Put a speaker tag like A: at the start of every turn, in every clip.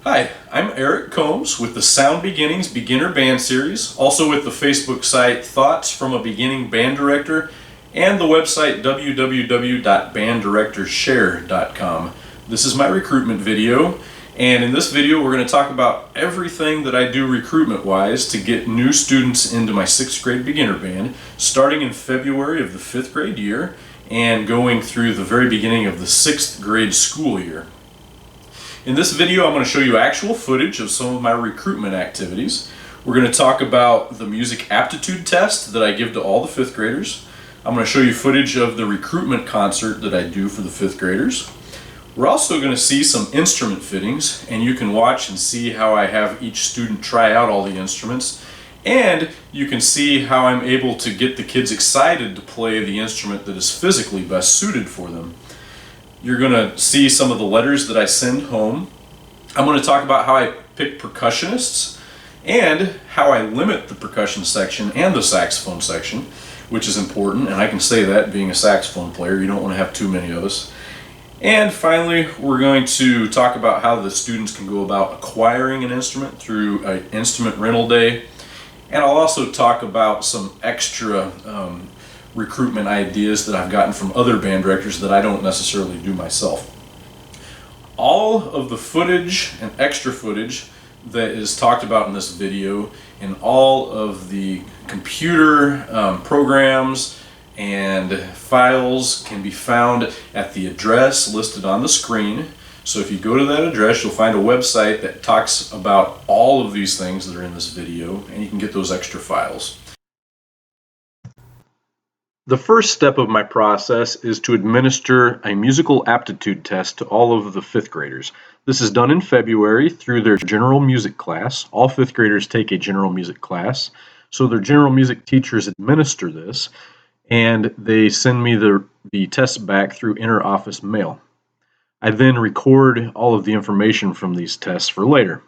A: Hi, I'm Eric Combs with the Sound Beginnings Beginner Band Series, also with the Facebook site Thoughts from a Beginning Band Director, and the website www.banddirectorshare.com. This is my recruitment video, and in this video we're going to talk about everything that I do recruitment-wise to get new students into my 6th grade beginner band, starting in February of the 5th grade year and going through the very beginning of the 6th grade school year. In this video, I'm going to show you actual footage of some of my recruitment activities. We're going to talk about the music aptitude test that I give to all the 5th graders. I'm going to show you footage of the recruitment concert that I do for the 5th graders. We're also going to see some instrument fittings, and you can watch and see how I have each student try out all the instruments. And you can see how I'm able to get the kids excited to play the instrument that is physically best suited for them. You're going to see some of the letters that I send home. I'm going to talk about how I pick percussionists and how I limit the percussion section and the saxophone section, which is important, and I can say that being a saxophone player, you don't want to have too many of us. And finally, we're going to talk about how the students can go about acquiring an instrument through an instrument rental day. And I'll also talk about some extra recruitment ideas that I've gotten from other band directors that I don't necessarily do myself. All of the footage and extra footage that is talked about in this video and all of the computer programs and files can be found at the address listed on the screen. So if you go to that address, you'll find a website that talks about all of these things that are in this video, and you can get those extra files. The first step of my process is to administer a musical aptitude test to all of the 5th graders. This is done in February through their general music class. All 5th graders take a general music class, so their general music teachers administer this, and they send me the test back through inter-office mail. I then record all of the information from these tests for later.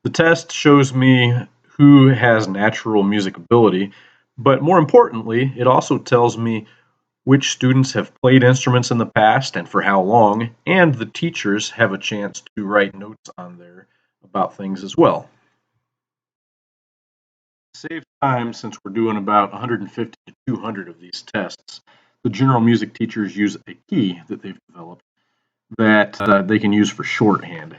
A: The test shows me who has natural music ability, but more importantly, it also tells me which students have played instruments in the past and for how long, and the teachers have a chance to write notes on there about things as well. To save time, since we're doing about 150 to 200 of these tests, the general music teachers use a key that they've developed that they can use for shorthand.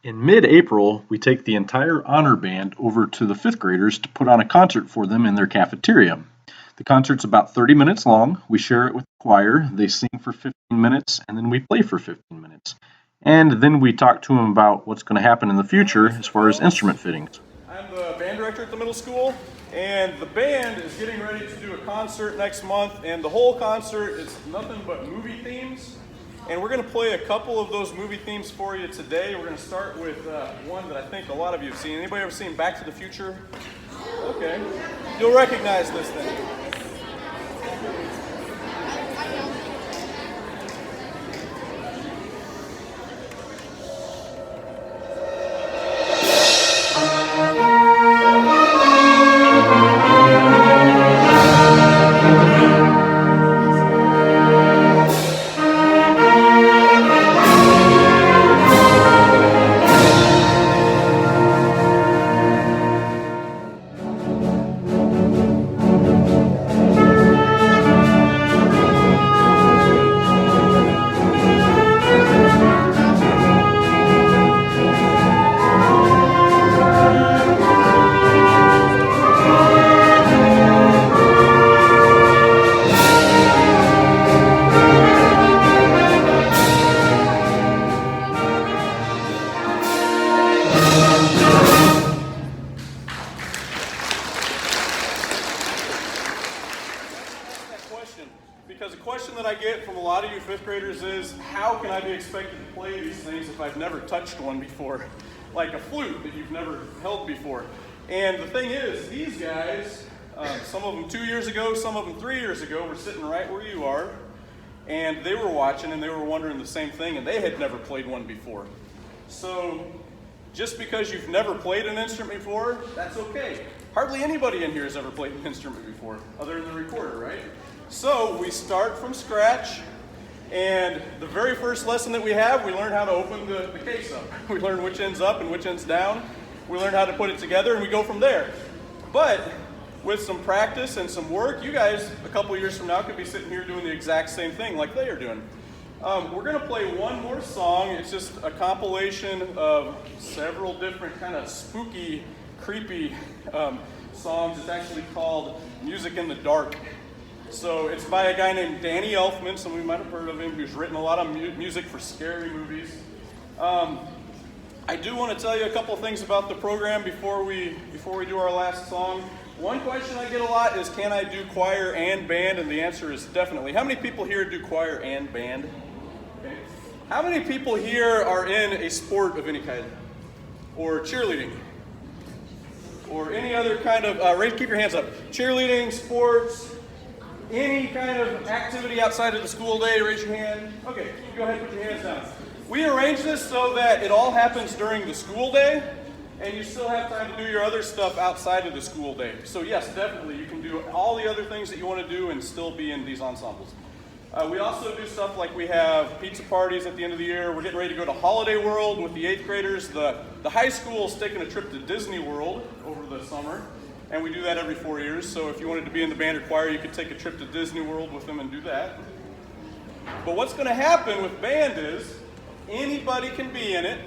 A: In mid-April, we take the entire honor band over to the 5th graders to put on a concert for them in their cafeteria. The concert's about 30 minutes long. We share it with the choir. They sing for 15 minutes, and then we play for 15 minutes. And then we talk to them about what's going to happen in the future as far as instrument fittings.
B: I'm the band director at the middle school, and the band is getting ready to do a concert next month, and the whole concert is nothing but movie themes. And we're going to play a couple of those movie themes for you today. We're going to start with one that I think a lot of you have seen. Anybody ever seen Back to the Future? Okay. You'll recognize this thing. Because a question that I get from a lot of you 5th graders is, how can I be expected to play these things if I've never touched one before? Like a flute that you've never held before. And the thing is, these guys, some of them 2 years ago, some of them 3 years ago, were sitting right where you are, and they were watching and they were wondering the same thing, and they had never played one before. So Just because you've never played an instrument before, that's okay. Hardly anybody in here has ever played an instrument before, other than the recorder, right? So we start from scratch, and the very first lesson that we have, we learn how to open the case up. We learn which end's up and which end's down. We learn how to put it together, and we go from there. But with some practice and some work, you guys, a couple years from now, could be sitting here doing the exact same thing like they are doing. We're going to play one more song. It's just a compilation of several different kind of spooky, creepy songs. It's actually called Music in the Dark. So it's by a guy named Danny Elfman. Some of you might have heard of him. He's written a lot of music for scary movies. I do want to tell you a couple things about the program before we do our last song. One question I get a lot is, can I do choir and band? And the answer is definitely. How many people here do choir and band? Okay. How many people here are in a sport of any kind? Or cheerleading? Or any other kind of, keep your hands up. Cheerleading, sports, any kind of activity outside of the school day, raise your hand. Okay, go ahead and put your hands down. We arrange this so that it all happens during the school day, and you still have time to do your other stuff outside of the school day. So yes, definitely, you can do all the other things that you want to do and still be in these ensembles. We also do stuff like we have pizza parties at the end of the year. We're getting ready to go to Holiday World with the 8th graders. The high school is taking a trip to Disney World over the summer, and we do that every 4 years. So if you wanted to be in the band or choir, you could take a trip to Disney World with them and do that. But what's going to happen with band is anybody can be in it,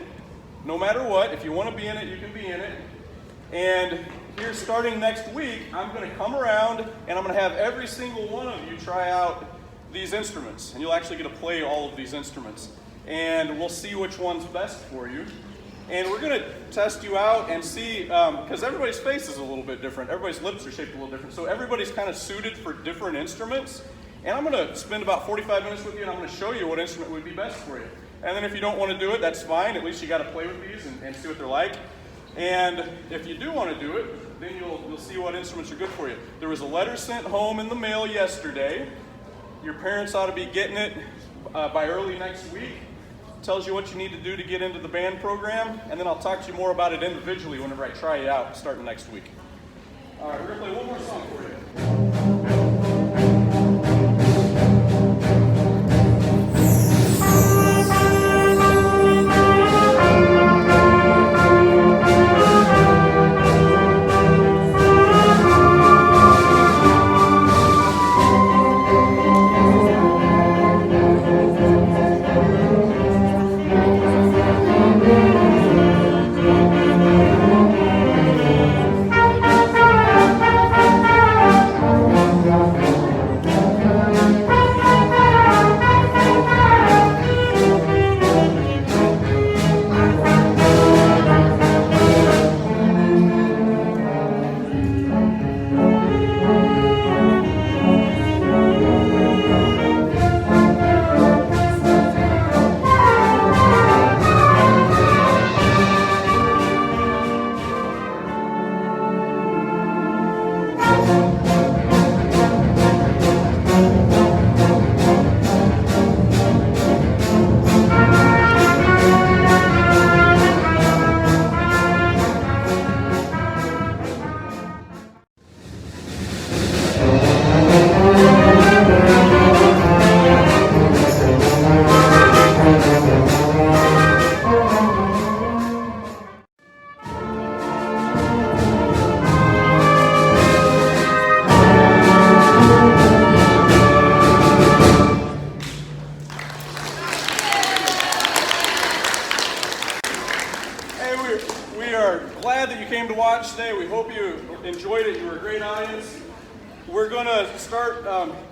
B: no matter what. If you want to be in it, you can be in it. And here, starting next week, I'm going to come around and I'm going to have every single one of you try out these instruments. And you'll actually get to play all of these instruments. And we'll see which one's best for you. And we're going to test you out and see, because everybody's face is a little bit different. Everybody's lips are shaped a little different. So everybody's kind of suited for different instruments. And I'm going to spend about 45 minutes with you, and I'm going to show you what instrument would be best for you. And then if you don't want to do it, that's fine. At least you got to play with these and see what they're like. And if you do want to do it, then you'll see what instruments are good for you. There was a letter sent home in the mail yesterday. Your parents ought to be getting it by early next week. It tells you what you need to do to get into the band program. And then I'll talk to you more about it individually whenever I try you out starting next week. All right, we're going to play one more song for you. Today. We hope you enjoyed it. You were a great audience. We're going to start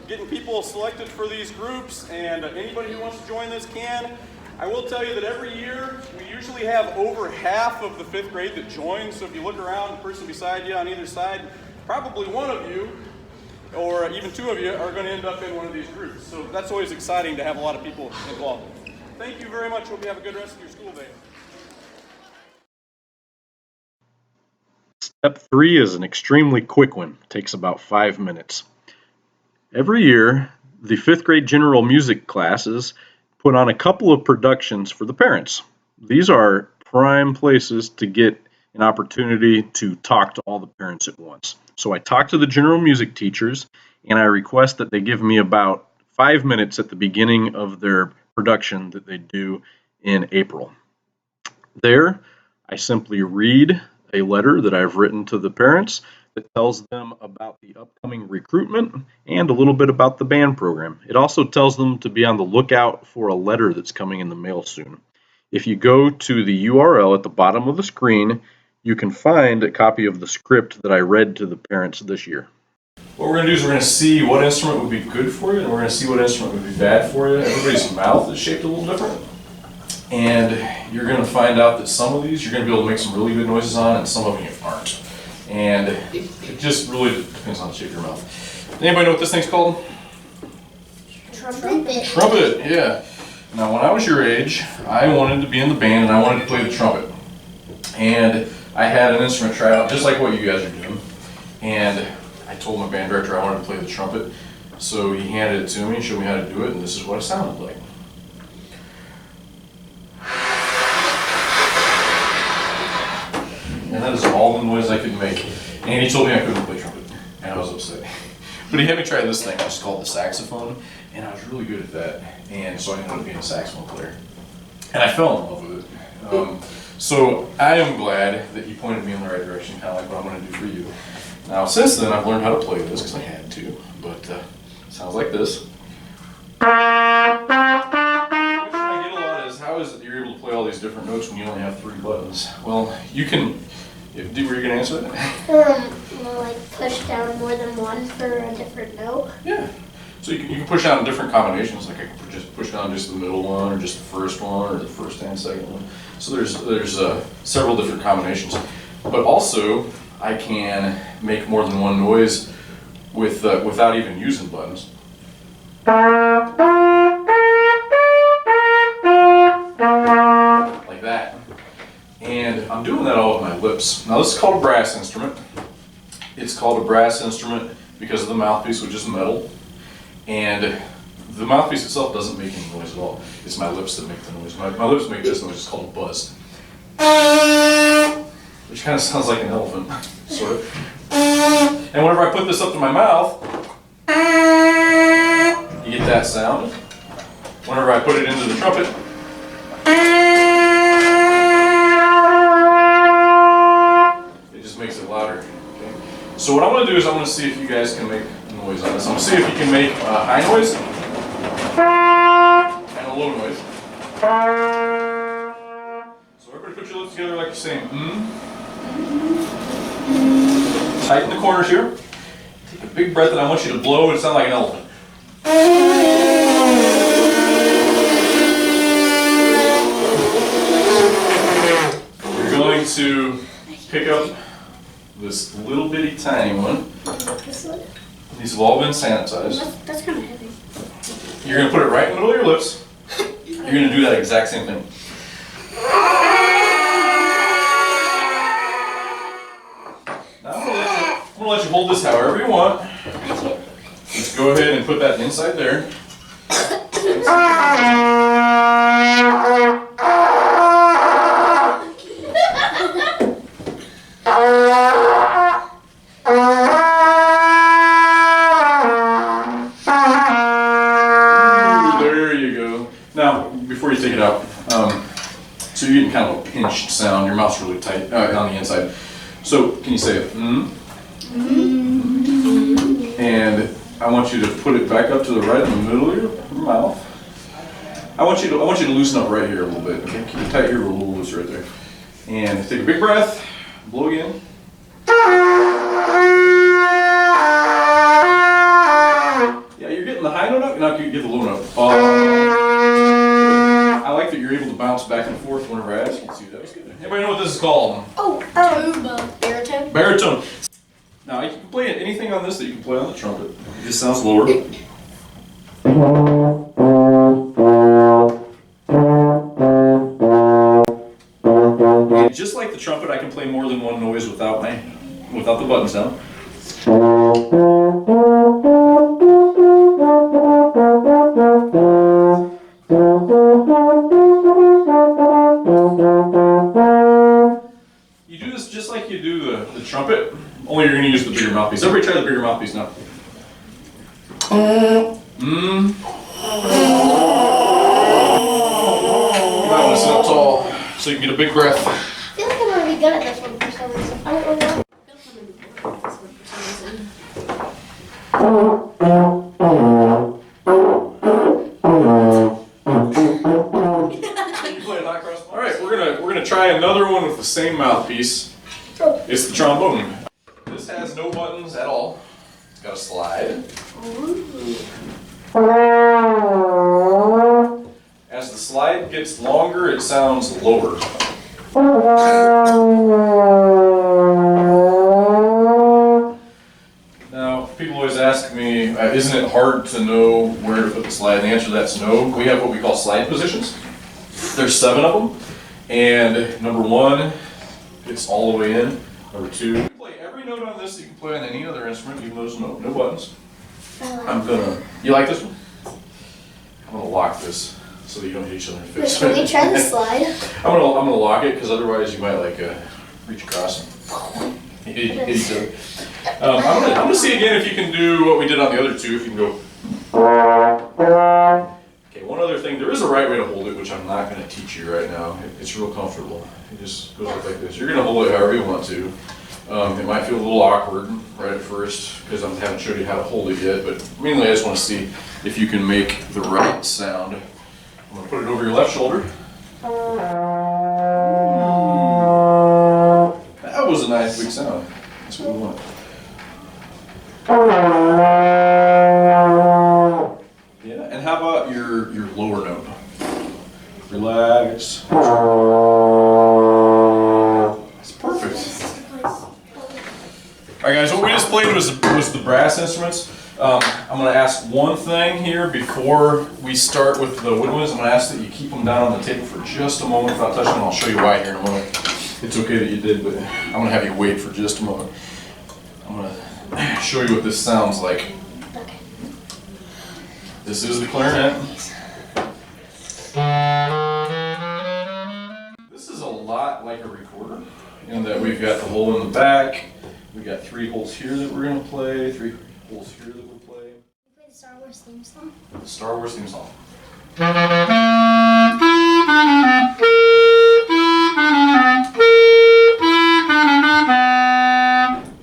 B: getting people selected for these groups, and anybody who wants to join this can. I will tell you that every year we usually have over half of the 5th grade that joins. So if you look around, the person beside you on either side, probably one of you or even 2 of you are going to end up in one of these groups. So that's always exciting to have a lot of people involved. Thank you very much. Hope you have a good rest of your school day.
A: Step 3 is an extremely quick one. It takes about 5 minutes. Every year, the 5th grade general music classes put on a couple of productions for the parents. These are prime places to get an opportunity to talk to all the parents at once. So I talk to the general music teachers and I request that they give me about 5 minutes at the beginning of their production that they do in April. There, I simply read a letter that I've written to the parents that tells them about the upcoming recruitment and a little bit about the band program. It also tells them to be on the lookout for a letter that's coming in the mail soon. If you go to the URL at the bottom of the screen, you can find a copy of the script that I read to the parents this year. What we're going to do is we're going to see what instrument would be good for you, and we're going to see what instrument would be bad for you. Everybody's mouth is shaped a little different. And you're going to find out that some of these you're going to be able to make some really good noises on, and some of them you aren't. And it just really depends on the shape of your mouth. Anybody know what this thing's called?
C: Trumpet.
A: Trumpet, yeah. Now, when I was your age, I wanted to be in the band and I wanted to play the trumpet. And I had an instrument tryout, just like what you guys are doing. And I told my band director I wanted to play the trumpet. So he handed it to me and showed me how to do it, and this is what it sounded like. And that is all the noise I could make. And he told me I couldn't play trumpet, and I was upset. But he had me try this thing, it's called the saxophone, and I was really good at that. And so I ended up being a saxophone player. And I fell in love with it. So I am glad that he pointed me in the right direction, kind of like what I'm going to do for you. Now, since then, I've learned how to play this, because I had to, but it sounds like this. Which I get a lot is, how is it that you're able to play all these different notes when you only have 3 buttons? Well, you can, were you going to answer that?
C: Like push down more than one for a different note.
A: Yeah. So you can push down different combinations, like I can just push down just the middle one, or just the first one, or the first and second one. So there's several different combinations. But also, I can make more than one noise with without even using buttons. Like that. And I'm doing that all with my lips. Now this is called a brass instrument. It's called a brass instrument because of the mouthpiece, which is metal. And the mouthpiece itself doesn't make any noise at all. It's my lips that make the noise. My lips make this noise. It's called a buzz. Which kind of sounds like an elephant, sort of. And whenever I put this up to my mouth, you get that sound. Whenever I put it into the trumpet, it just makes it louder. Okay? So what I'm going to do is I'm going to see if you guys can make noise on this. I'm going to see if you can make a high noise and a low noise. So everybody put your lips together like you're saying Tighten the corners here. Take a big breath and I want you to blow and sound like an elephant. You're going to pick up this little bitty tiny one.
C: This one?
A: These have all been sanitized.
C: That's kind of heavy.
A: You're going to put it right in the middle of your lips. You're going to do that exact same thing. Now I'm going to let you hold this however you want. Just go ahead and put that inside there. There you go. Now, before you take it out, so you're getting kind of a pinched sound. Your mouth's really tight on the inside. So, can you say it? And I want you to put it back up to the right in the middle of your mouth. I want you to loosen up right here a little bit. Okay, keep it tight here, a little loose right there. And take a big breath. Blow again. Yeah, you're getting the high note up. Now you get the low note. I like that you're able to bounce back and forth whenever I ask you to. That was good. Anybody know what this is called?
C: Oh, tuba. Baritone?
A: Baritone. Now, you can play anything on this that you can play on the trumpet. It just sounds lower. And just like the trumpet, I can play more than one noise without the buttons down. do the trumpet, only you're going to use the bigger mouthpiece. Everybody try the bigger mouthpiece now. You might want to sit up tall so you can get a big breath.
C: I feel like I'm gonna be good at this one for some reason. I don't know
A: All right, we're gonna try another one with the same mouthpiece. It's the trombone. This has no buttons at all. It's got a slide. As the slide gets longer, it sounds lower. Now, people always ask me, isn't it hard to know where to put the slide? And the answer to that's no. We have what we call slide positions. There's 7 of them. And number 1, it's all the way in. Number 2, you can play every note on this that you can play on any other instrument, even though there's no buttons. You like this one? I'm gonna lock this so that you don't hit each other in the face.
C: Can we try the slide?
A: I'm gonna lock it because otherwise you might like reach across and hit each other. I'm gonna see again if you can do what we did on the other 2. If you can go. Okay, one other thing. There is a right way to hold it, which I'm not gonna teach you right now. It's real comfortable. It just goes up like this. You're gonna hold it however you want to. It might feel a little awkward right at first because I haven't showed you how to hold it yet, but mainly I just want to see if you can make the right sound. I'm going to put it over your left shoulder. That was a nice big sound. That's what we want. Yeah, and how about your lower note? Relax. It's perfect. All right, guys, what we just played was the brass instruments. I'm going to ask one thing here before we start with the woodwinds. I'm going to ask that you keep them down on the table for just a moment without touching them. I'll show you why here in a moment. It's okay that you did, but I'm going to have you wait for just a moment. I'm going to show you what this sounds like.
C: Okay.
A: This is the clarinet. This is a lot like a recorder in that we've got the hole in the back. We got 3 holes here that we're going to play, 3 holes here that we'll play.
C: You play the Star Wars theme song?
A: The Star Wars theme song.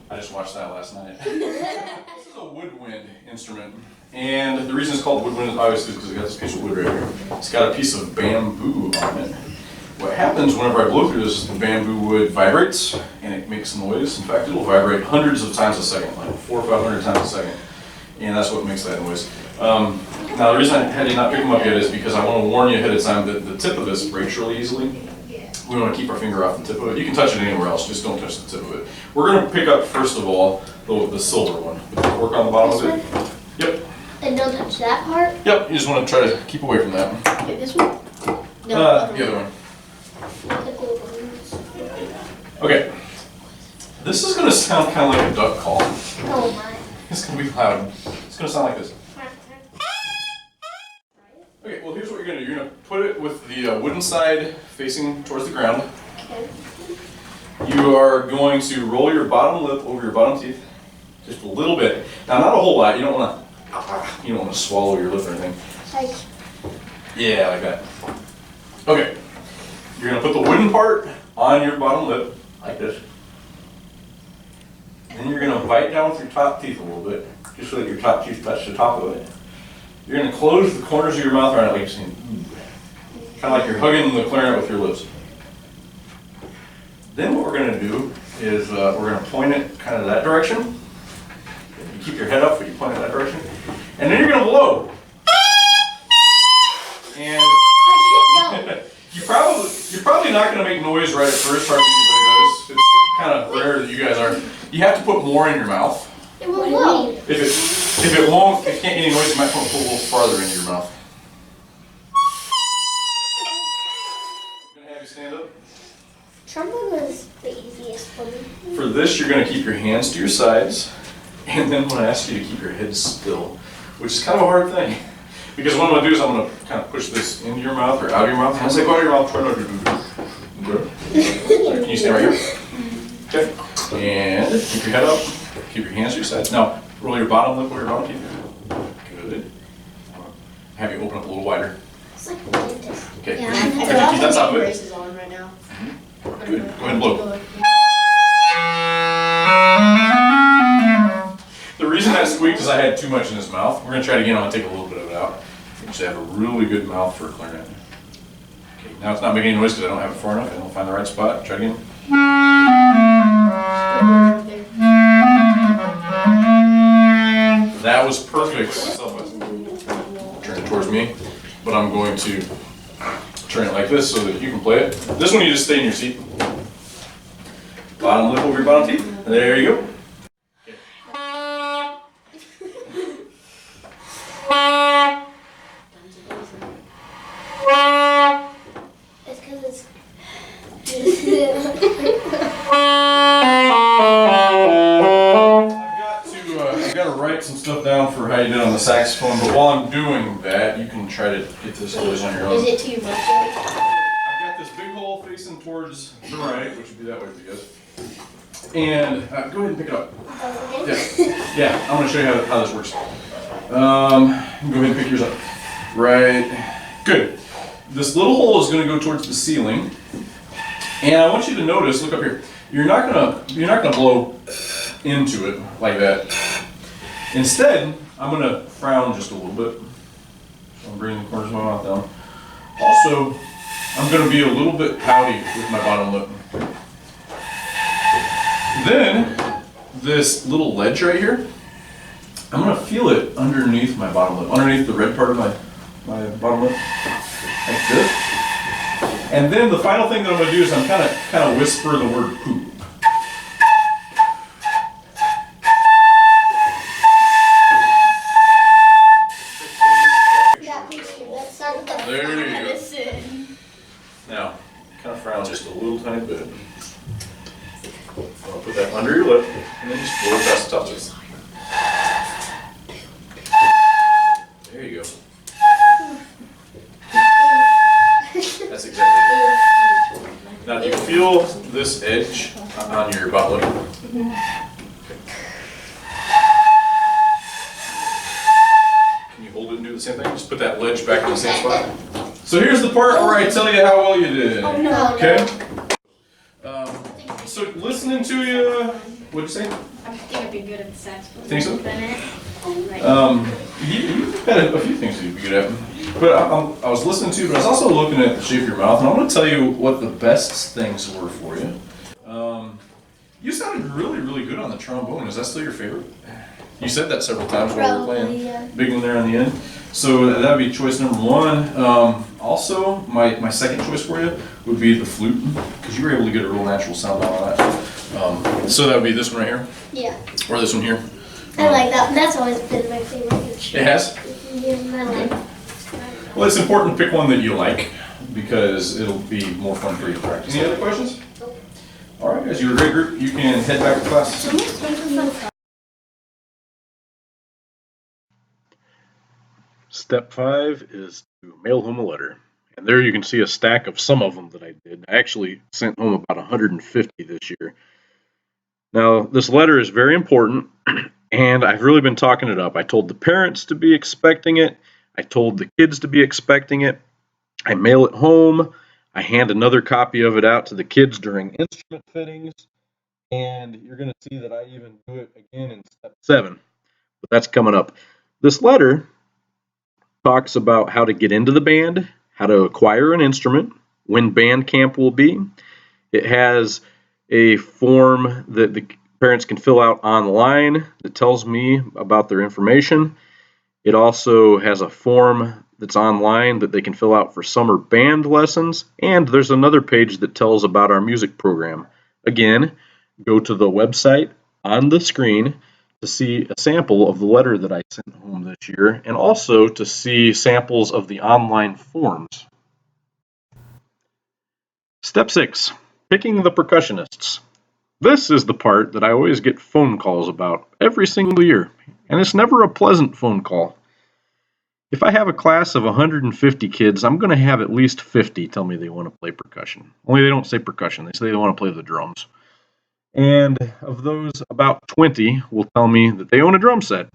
A: I just watched that last night. This is a woodwind instrument. And the reason it's called woodwind is obviously because it got this piece of wood right here. It's got a piece of bamboo on it. What happens whenever I blow through this, the bamboo wood vibrates and it makes noise. In fact, it'll vibrate hundreds of times a second, like 400 or 500 times a second. And that's what makes that noise. Now, the reason I had you not pick them up yet is because I want to warn you ahead of time that the tip of this breaks really easily. We want to keep our finger off the tip of it. You can touch it anywhere else, just don't touch the tip of it. We're going to pick up, first of all, the silver one. With the cork on the bottom of it. Yep.
C: And don't touch that part?
A: Yep, you just want to try to keep away from that.
C: Okay, this one?
A: The other one. Okay. This is going to sound kind of like a duck call.
C: Oh my.
A: It's going to be loud. It's going to sound like this. Okay, well here's what you're going to do. You're going to put it with the wooden side facing towards the ground.
C: Okay.
A: You are going to roll your bottom lip over your bottom teeth. Just a little bit. Now not a whole lot. You don't want to swallow your lip or anything.
C: Like.
A: Yeah, like that. Okay. You're going to put the wooden part on your bottom lip, like this. And then you're going to bite down with your top teeth a little bit, just so that your top teeth touch the top of it. You're going to close the corners of your mouth around it like you're saying, ooh. Kind of like you're hugging the clarinet with your lips. Then what we're going to do is we're going to point it kind of that direction. You keep your head up, but you point it that direction. And then you're going to blow. And
C: I can't go.
A: you're probably not going to make noise right at first, hardly anybody does. It's kind of rare that you guys are. You have to put more in your mouth.
C: It won't blow.
A: If it can't get any noise, you might want to put a little farther into your mouth. I'm going to have you stand up.
C: Trombone was the easiest for me.
A: For this, you're going to keep your hands to your sides, and then I'm going to ask you to keep your head still, which is kind of a hard thing. Because what I'm going to do is I'm going to kind of push this into your mouth or out of your mouth. And as I go out of your mouth, try not to do that. Can you stand right here? Okay. And keep your head up. Keep your hands to your sides. Now, roll your bottom lip over your bottom teeth. Good. Have you open up a little wider.
C: It's like a dentist.
A: Okay.
C: Yeah,
A: Have
C: I
A: your teeth on top of it.
D: braces on right now.
A: Good. Go ahead and blow. The reason that squeaked is I had too much in his mouth. We're going to try it again. I'm going to take a little bit of it out. You should have a really good mouth for a clarinet. Okay, now it's not making any noise because I don't have it far enough. I don't find the right spot. Try it again. That was perfect. Turn it towards me, but I'm going to turn it like this so that you can play it. This one you just stay in your seat. Bottom lip over your bottom teeth. There you go.
C: It's because it's.
A: I've got to write some stuff down for how you did on the saxophone, but while I'm doing that, you can try to get this noise on your own.
C: Is it too much?
A: I've got this big hole facing towards the right, which would be that way for you guys. And go ahead and pick it up. Yeah, I'm going to show you how this works. Go ahead and pick yours up. Right. Good. This little hole is going to go towards the ceiling, and I want you to notice. Look up here. You're not gonna blow into it like that. Instead, I'm going to frown just a little bit. So I'm bringing the corners of my mouth down. Also, I'm going to be a little bit pouty with my bottom lip. Then, this little ledge right here, I'm going to feel it underneath my bottom lip, underneath the red part of my bottom lip, like this. And then the final thing that I'm going to do is I'm kind of whisper the word poop. There you go. Now, kind of frown just a little tiny bit. I'll put that under your lip and then just blow it past the top of it. There you go. That's exactly it. Now, do you feel this edge on your bottom lip? Okay. Can you hold it and do the same thing? Just put that ledge back in the same spot. So here's the part where I tell you how well you did.
C: Oh, no.
A: Okay? So listening to you, what'd you say?
D: I think I'd be good at the saxophone.
A: Think so?
D: Right.
A: You've got a few things you'd be good at. But I was listening to you, but I was also looking at the shape of your mouth, and I'm going to tell you what the best things were for you. You sounded really, really good on the trombone. Is that still your favorite? You said that several times while we were playing.
C: Yeah.
A: Big one there on the end. So that would be choice number one. Also, my second choice for you would be the flute, because you were able to get a real natural sound out of that. So that would be this one right here,
C: Yeah.
A: or this one here.
C: I like that. That's always been my favorite instrument.
A: It has?
C: In my life.
A: Well, it's important to pick one that you like, because it'll be more fun for you to practice. Any other questions? All right, guys, you're a great group. You can head back to class. Step 5 is to mail home a letter. And there you can see a stack of some of them that I did. I actually sent home about 150 this year. Now, this letter is very important, and I've really been talking it up. I told the parents to be expecting it. I told the kids to be expecting it. I mail it home. I hand another copy of it out to the kids during instrument fittings. And you're going to see that I even do it again in step 7. But that's coming up. This letter talks about how to get into the band, how to acquire an instrument, when band camp will be. It has a form that the parents can fill out online that tells me about their information. It also has a form that's online that they can fill out for summer band lessons, and there's another page that tells about our music program. Again, go to the website on the screen to see a sample of the letter that I sent home this year, and also to see samples of the online forms. Step 6, picking the percussionists. This is the part that I always get phone calls about every single year, and it's never a pleasant phone call. If I have a class of 150 kids, I'm going to have at least 50 tell me they want to play percussion. Only they don't say percussion, they say they want to play the drums. And of those, about 20 will tell me that they own a drum set.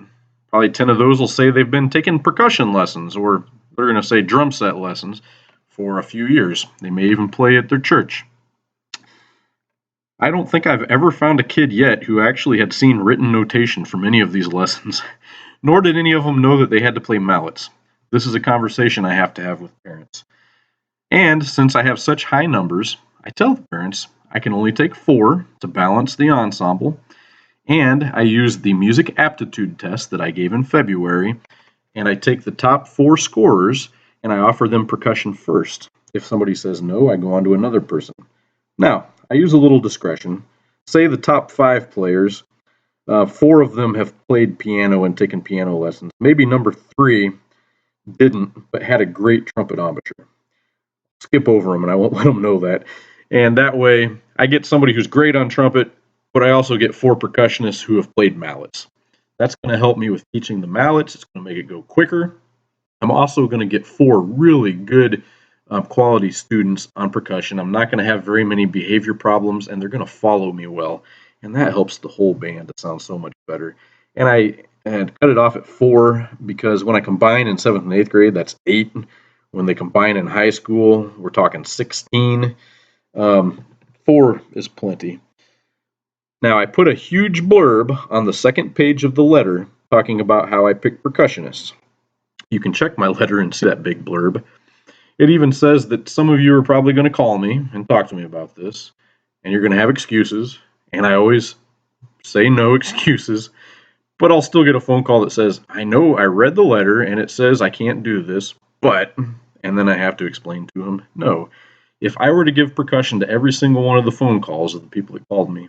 A: Probably 10 of those will say they've been taking percussion lessons, or they're going to say drum set lessons for a few years. They may even play at their church. I don't think I've ever found a kid yet who actually had seen written notation from any of these lessons, nor did any of them know that they had to play mallets. This is a conversation I have to have with parents. And since I have such high numbers, I tell the parents I can only take 4 to balance the ensemble, and I use the music aptitude test that I gave in February, and I take the top 4 scorers and I offer them percussion first. If somebody says no, I go on to another person. Now, I use a little discretion. Say the top 5 players, 4 of them have played piano and taken piano lessons. Maybe number 3 didn't, but had a great trumpetometer. Skip over them and I won't let them know that. And that way, I get somebody who's great on trumpet, but I also get 4 percussionists who have played mallets. That's going to help me with teaching the mallets. It's going to make it go quicker. I'm also going to get 4 really good quality students on percussion. I'm not going to have very many behavior problems, and they're going to follow me well. And that helps the whole band to sound so much better. And I had cut it off at 4 because when I combine in 7th and 8th grade, that's 8. When they combine in high school, we're talking 16. 4 is plenty. Now, I put a huge blurb on the second page of the letter talking about how I pick percussionists. You can check my letter and see that big blurb. It even says that some of you are probably going to call me and talk to me about this, and you're going to have excuses, and I always say no excuses, but I'll still get a phone call that says, I know I read the letter, and it says I can't do this, but, and then I have to explain to them, no. If I were to give percussion to every single one of the phone calls of the people that called me,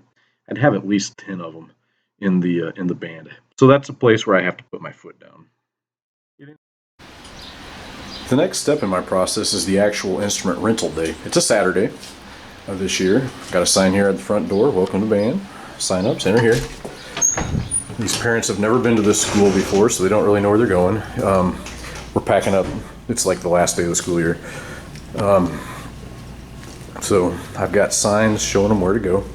A: I'd have at least 10 of them in the band. So that's a place where I have to put my foot down. The next step in my process is the actual instrument rental day. It's a Saturday of this year. Got a sign here at the front door, welcome to band. Sign up, enter here. These parents have never been to this school before, so they don't really know where they're going. We're packing up. It's like the last day of the school year. So I've got signs showing them where to go.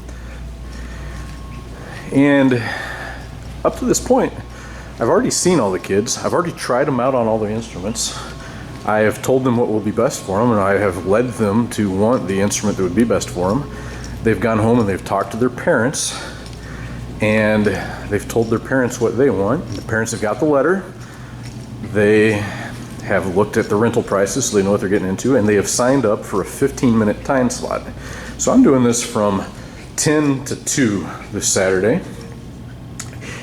A: And up to this point, I've already seen all the kids. I've already tried them out on all the instruments. I have told them what will be best for them, and I have led them to want the instrument that would be best for them. They've gone home and they've talked to their parents, and they've told their parents what they want. The parents have got the letter. They have looked at the rental prices so they know what they're getting into, and they have signed up for a 15-minute time slot. So I'm doing this from 10 to 2 this Saturday,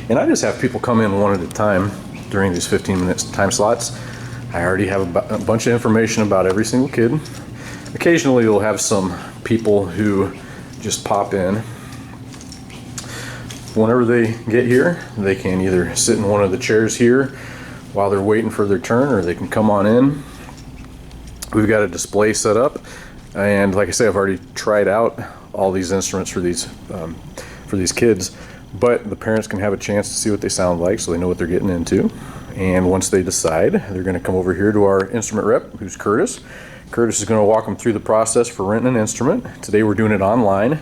A: and I just have people come in one at a time during these 15-minute time slots. I already have a bunch of information about every single kid. Occasionally you'll have some people who just pop in. Whenever they get here, they can either sit in one of the chairs here while they're waiting for their turn, or they can come on in. We've got a display set up, and like I say, I've already tried out all these instruments for these kids, but the parents can have a chance to see what they sound like so they know what they're getting into. And once they decide, they're going to come over here to our instrument rep, who's Curtis. Curtis is going to walk them through the process for renting an instrument. Today we're doing it online.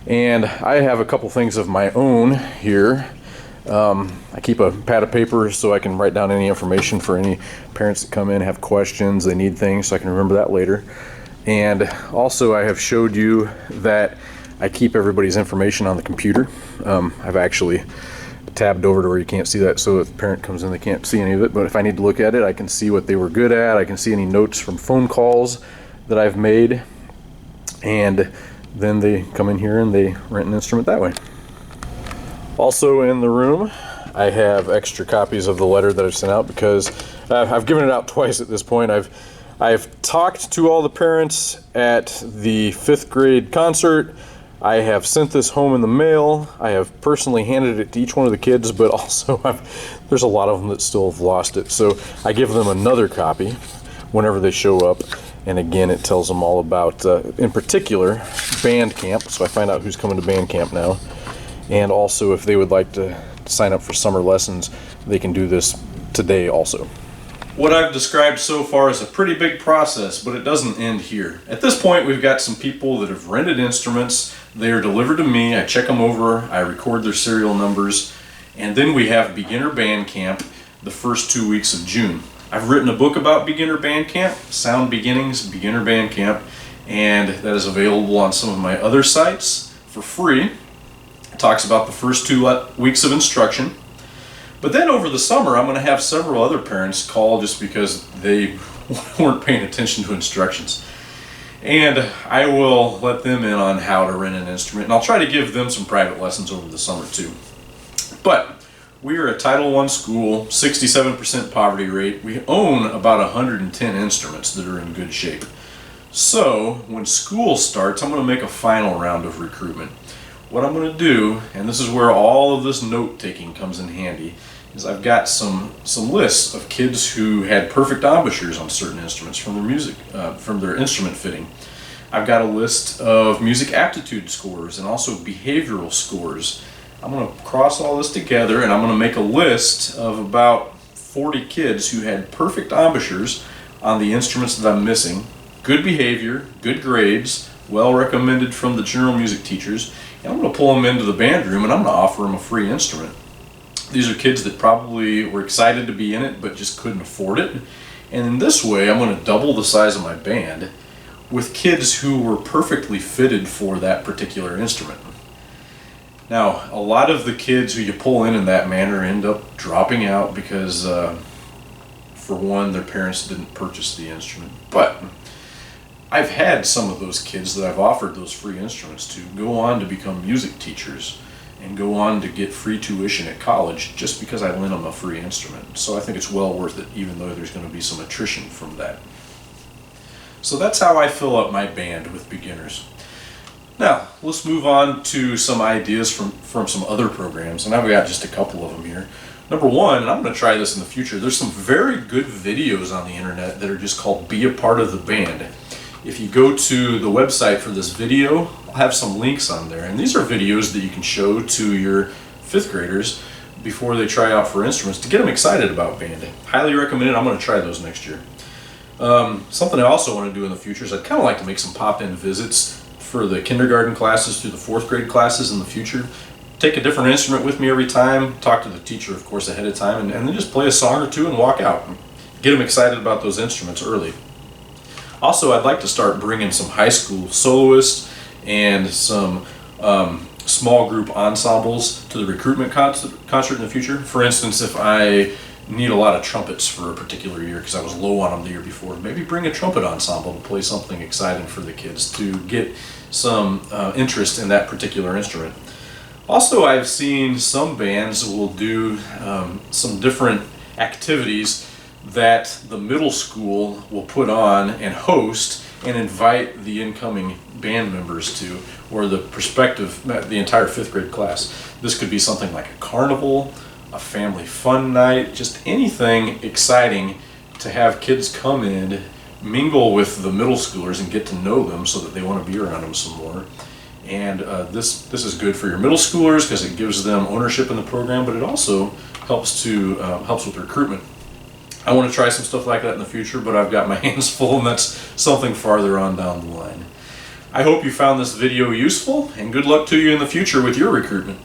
A: And I have a couple things of my own here. I keep a pad of paper so I can write down any information for any parents that come in, have questions, they need things, so I can remember that later. And also I have showed you that I keep everybody's information on the computer. I've actually tabbed over to where you can't see that, so if the parent comes in they can't see any of it, but if I need to look at it, I can see what they were good at. I can see any notes from phone calls that I've made, and then they come in here and they rent an instrument that way. Also in the room, I have extra copies of the letter that I've sent out because I've given it out twice at this point. I've talked to all the parents at the 5th grade concert. I have sent this home in the mail. I have personally handed it to each one of the kids, but also there's a lot of them that still have lost it. So I give them another copy whenever they show up. And again, it tells them all about, in particular, band camp. So I find out who's coming to band camp now. And also, if they would like to sign up for summer lessons, they can do this today also. what I've described so far is a pretty big process, but it doesn't end here. At this point, we've got some people that have rented instruments. They are delivered to me. I check them over. I record their serial numbers. And then we have beginner band camp the first 2 weeks of June. I've written a book about beginner band camp, Sound Beginnings, Beginner Band Camp, and that is available on some of my other sites for free. It talks about the first 2 weeks of instruction. But then over the summer, I'm going to have several other parents call just because they weren't paying attention to instructions. And I will let them in on how to rent an instrument, and I'll try to give them some private lessons over the summer too. But we are a Title I school, 67% poverty rate. We own about 110 instruments that are in good shape. So when school starts, I'm going to make a final round of recruitment. What I'm going to do, and this is where all of this note taking comes in handy, is I've got some lists of kids who had perfect embouchures on certain instruments from their music, from their instrument fitting. I've got a list of music aptitude scores and also behavioral scores. I'm going to cross all this together and I'm going to make a list of about 40 kids who had perfect embouchures on the instruments that I'm missing, good behavior, good grades, well recommended from the general music teachers, and I'm going to pull them into the band room and I'm going to offer them a free instrument. These are kids that probably were excited to be in it but just couldn't afford it. And in this way, I'm going to double the size of my band with kids who were perfectly fitted for that particular instrument. Now, a lot of the kids who you pull in that manner end up dropping out because, for one, their parents didn't purchase the instrument. But I've had some of those kids that I've offered those free instruments to go on to become music teachers and go on to get free tuition at college just because I lent them a free instrument. So I think it's well worth it, even though there's going to be some attrition from that. So that's how I fill up my band with beginners. Now, let's move on to some ideas from some other programs, and I've got just a couple of them here. Number one, and I'm going to try this in the future, there's some very good videos on the internet that are just called Be a Part of the Band. If you go to the website for this video, I'll have some links on there, and these are videos that you can show to your 5th graders before they try out for instruments to get them excited about band. Highly recommend it. I'm going to try those next year. Something I also want to do in the future is I'd kind of like to make some pop-in visits for the kindergarten classes through the 4th grade classes in the future. Take a different instrument with me every time, talk to the teacher, of course, ahead of time, and then just play a song or two and walk out. Get them excited about those instruments early. Also, I'd like to start bringing some high school soloists and some small group ensembles to the recruitment concert in the future. For instance, if I need a lot of trumpets for a particular year because I was low on them the year before, maybe bring a trumpet ensemble to play something exciting for the kids to get some interest in that particular instrument. Also, I've seen some bands will do some different activities that the middle school will put on and host and invite the incoming band members to, or the entire 5th grade class. This could be something like a carnival, a family fun night, just anything exciting to have kids come in, mingle with the middle schoolers and get to know them so that they want to be around them some more. And this is good for your middle schoolers because it gives them ownership in the program, but it also helps with recruitment. I want to try some stuff like that in the future, but I've got my hands full, and that's something farther on down the line. I hope you found this video useful, and good luck to you in the future with your recruitment.